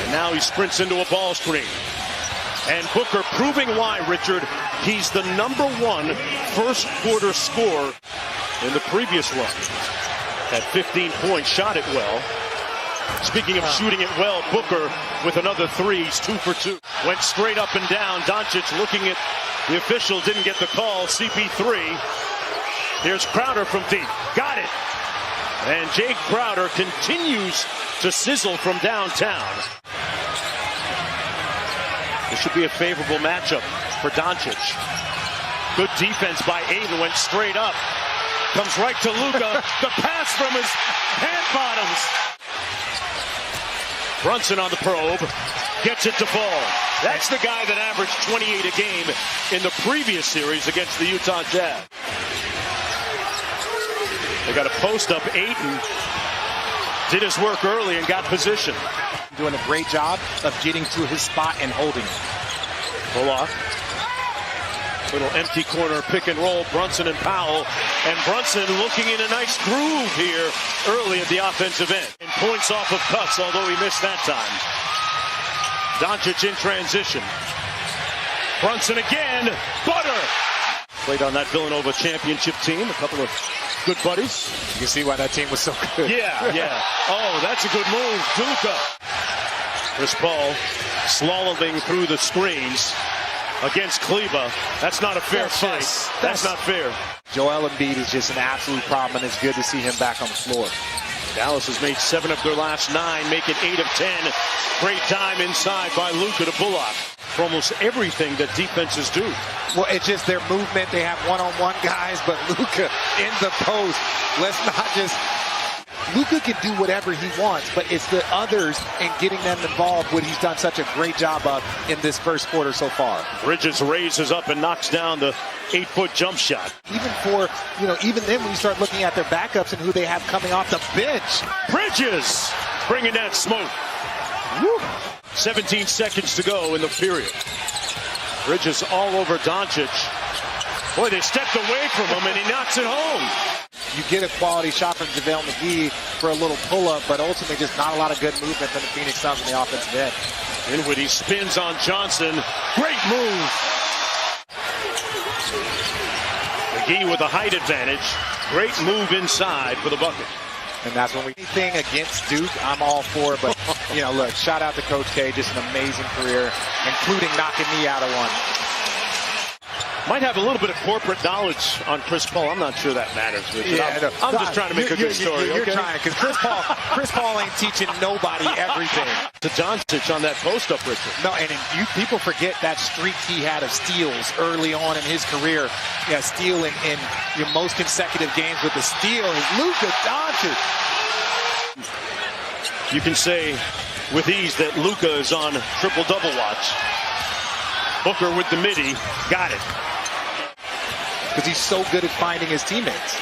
And now he sprints into a ball screen. And Booker proving why, Richard, he's the #1 first quarter scorer in the previous run. At 15 points, shot it well. Speaking of shooting it well, Booker with another 3, he's 2 for 2. Went straight up and down. Doncic looking at the official, didn't get the call. CP3. Here's Crowder from deep. Got it. And Jake Crowder continues to sizzle from downtown. This should be a favorable matchup for Doncic. Good defense by Ayton, went straight up. Comes right to Luka. The pass from his hand bottoms. Brunson on the probe. Gets it to fall. That's the guy that averaged 28 a game in the previous series against the Utah Jazz. They got a post up. Ayton did his work early and got position. Doing a great job of getting to his spot and holding it. Bullock. Little empty corner pick and roll. Brunson and Powell. And Brunson looking in a nice groove here early at the offensive end. And points off of cuts, although he missed that time. Doncic in transition. Brunson again. Butter. Played on that Villanova championship team. A couple of good buddies. You can see why that team was so good. Yeah. Oh, that's a good move. Luka. Chris Paul slaloming through the screens against Kleba. That's not a fair fight. That's not fair. Joel Embiid is just an absolute problem, and it's good to see him back on the floor. Dallas has made 7 of their last 9, making 8 of 10. Great time inside by Luka to Bullock. For almost everything that defenses do. Well, it's just their movement. They have one-on-one guys, but Luka in the post. Let's not just... Luka can do whatever he wants, but it's the others and getting them involved, what he's done such a great job of in this first quarter so far. Bridges raises up and knocks down the 8-foot jump shot. Even then when you start looking at their backups and who they have coming off the bench. Bridges bringing that smoke. Woo. 17 seconds to go in the period. Bridges all over Doncic. Boy, they stepped away from him and he knocks it home. You get a quality shot from JaVale McGee for a little pull-up, but ultimately just not a lot of good movement from the Phoenix Suns on the offensive end. Dinwiddie spins on Johnson. Great move. McGee with a height advantage. Great move inside for the bucket. And that's when anything against Duke, I'm all for. But, look, shout out to Coach K. Just an amazing career, including knocking me out of one. Might have a little bit of corporate knowledge on Chris Paul. I'm not sure that matters. Yeah, I'm just trying to make a good story. You're trying, because Chris Paul ain't teaching nobody everything. To Doncic on that post-up, Richard. No, and people forget that streak he had of steals early on in his career. Yeah, stealing in your most consecutive games with the steal is Luka Doncic. You can say with ease that Luka is on triple-double watch. Booker with the midi. Got it. Because he's so good at finding his teammates.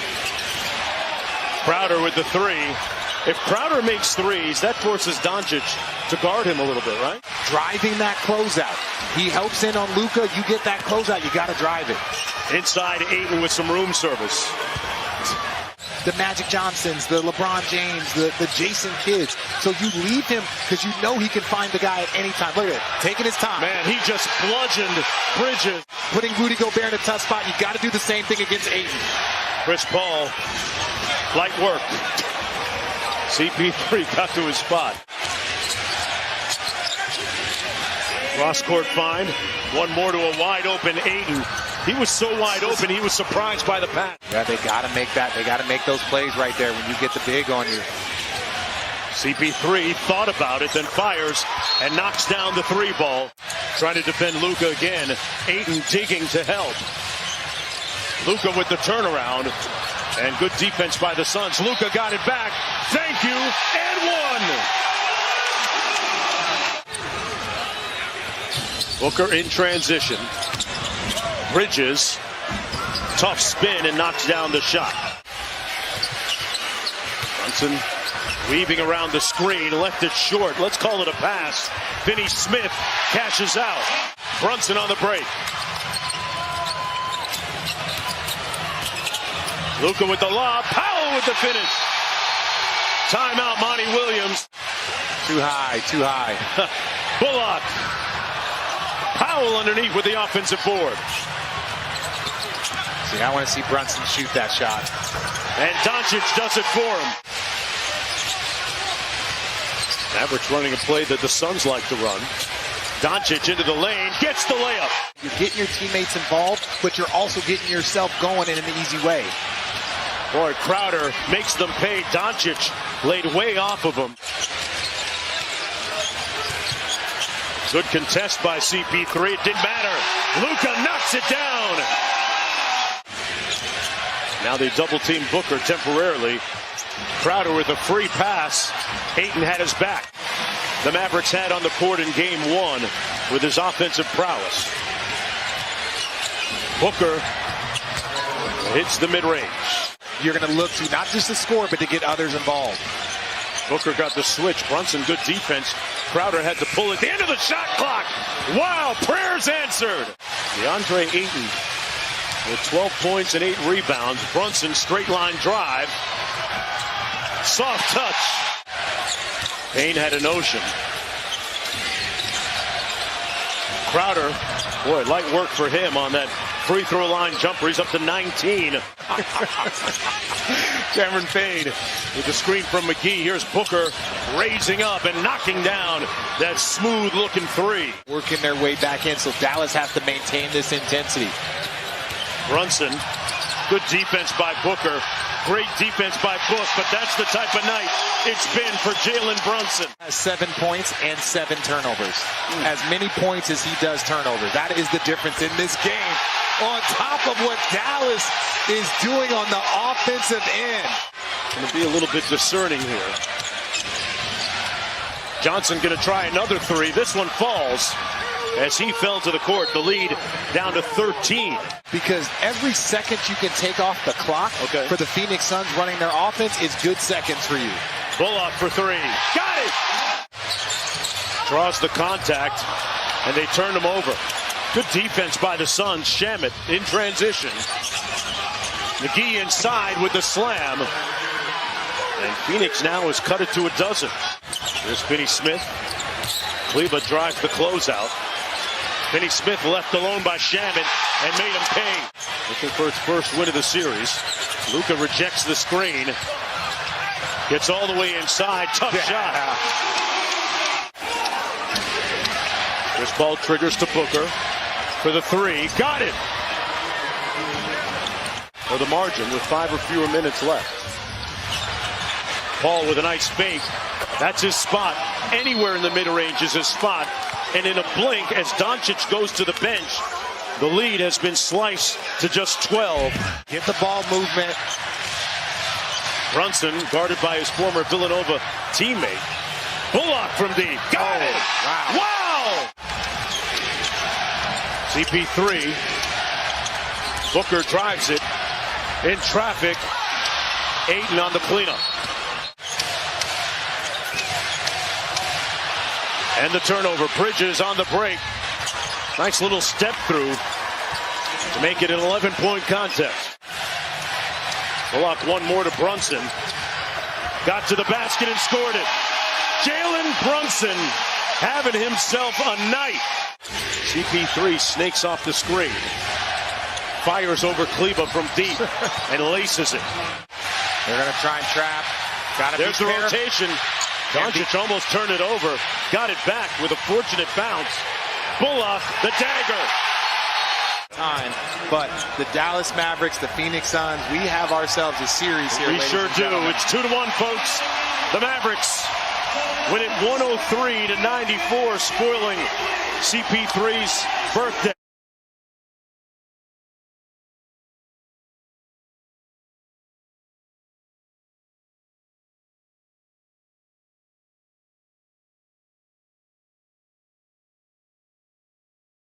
Crowder with the 3. If Crowder makes 3s, that forces Doncic to guard him a little bit, right? Driving that closeout. He helps in on Luka. You get that closeout, you got to drive it. Inside Ayton with some room service. The Magic Johnsons, the LeBron James, the Jason Kidds. So you leave him because you know he can find the guy at any time. Look at it, taking his time. Man, he just bludgeoned Bridges. Putting Rudy Gobert in a tough spot. You got to do the same thing against Ayton. Chris Paul, light work. CP3 got to his spot. Cross-court find. One more to a wide-open Ayton. He was so wide open, he was surprised by the pass. Yeah, they got to make that. They got to make those plays right there when you get the big on you. CP3 thought about it, then fires and knocks down the 3 ball. Trying to defend Luka again. Ayton digging to help. Luka with the turnaround. And good defense by the Suns. Luka got it back. Thank you, and one. Booker in transition. Bridges, tough spin and knocks down the shot. Brunson weaving around the screen, left it short. Let's call it a pass. Finney Smith cashes out. Brunson on the break. Luka with the lob. Powell with the finish. Timeout, Monty Williams. Too high, too high. Bullock. Powell underneath with the offensive board. See, I want to see Brunson shoot that shot. And Doncic does it for him. Mavericks running a play that the Suns like to run. Doncic into the lane, gets the layup. You're getting your teammates involved, but you're also getting yourself going in an easy way. Boy, Crowder makes them pay. Doncic laid way off of him. Good contest by CP3. It didn't matter. Luka knocks it down. Now they double team Booker temporarily. Crowder with a free pass. Ayton had his back. The Mavericks had on the court in game one with his offensive prowess. Booker hits the mid-range. You're going to look to not just to score, but to get others involved. Booker got the switch. Brunson, good defense. Crowder had to pull at the end of the shot clock. Wow, prayers answered. DeAndre Ayton with 12 points and 8 rebounds. Brunson, straight line drive. Soft touch. Payne had a notion. Crowder, boy, light work for him on that free throw line jumper. He's up to 19. Cameron Payne with the screen from McGee. Here's Booker raising up and knocking down that smooth-looking three. Working their way back in, so Dallas has to maintain this intensity. Brunson, good defense by Booker. Great defense by Book, but that's the type of night it's been for Jalen Brunson. 7 points and 7 turnovers. As many points as he does turnovers. That is the difference in this game. On top of what Dallas is doing on the offensive end. Going to be a little bit discerning here. Johnson going to try another three. This one falls as he fell to the court. The lead down to 13. Because every second you can take off the clock for the Phoenix Suns running their offense is good seconds for you. Bullock for three. Got it! Draws the contact, and they turn him over. Good defense by the Suns. Shamet in transition. McGee inside with the slam. And Phoenix now has cut it to a dozen. Here's Finney Smith. Kleba drives the closeout. Finney Smith left alone by Shamet and made him pay. Looking for its first win of the series. Luka rejects the screen. Gets all the way inside. Tough shot. This ball triggers to Booker for the three. Got it. For the margin with 5 or fewer minutes left. Paul with a nice fake. That's his spot. Anywhere in the mid-range is his spot. And in a blink, as Doncic goes to the bench, the lead has been sliced to just 12. Get the ball movement. Brunson, guarded by his former Villanova teammate. Bullock from deep. Got it. Wow. CP3. Booker drives it. In traffic. Ayton on the cleanup. And the turnover. Bridges on the break. Nice little step through to make it an 11-point contest. Bullock one more to Brunson. Got to the basket and scored it. Jalen Brunson having himself a night. CP3 snakes off the screen. Fires over Kleba from deep and laces it. They're going to try and trap. There's the rotation. Doncic almost turned it over. Got it back with a fortunate bounce. Bullock, the dagger. But the Dallas Mavericks, the Phoenix Suns, we have ourselves a series here. We sure do. It's 2-1, folks. The Mavericks win it 103-94, spoiling CP3's birthday.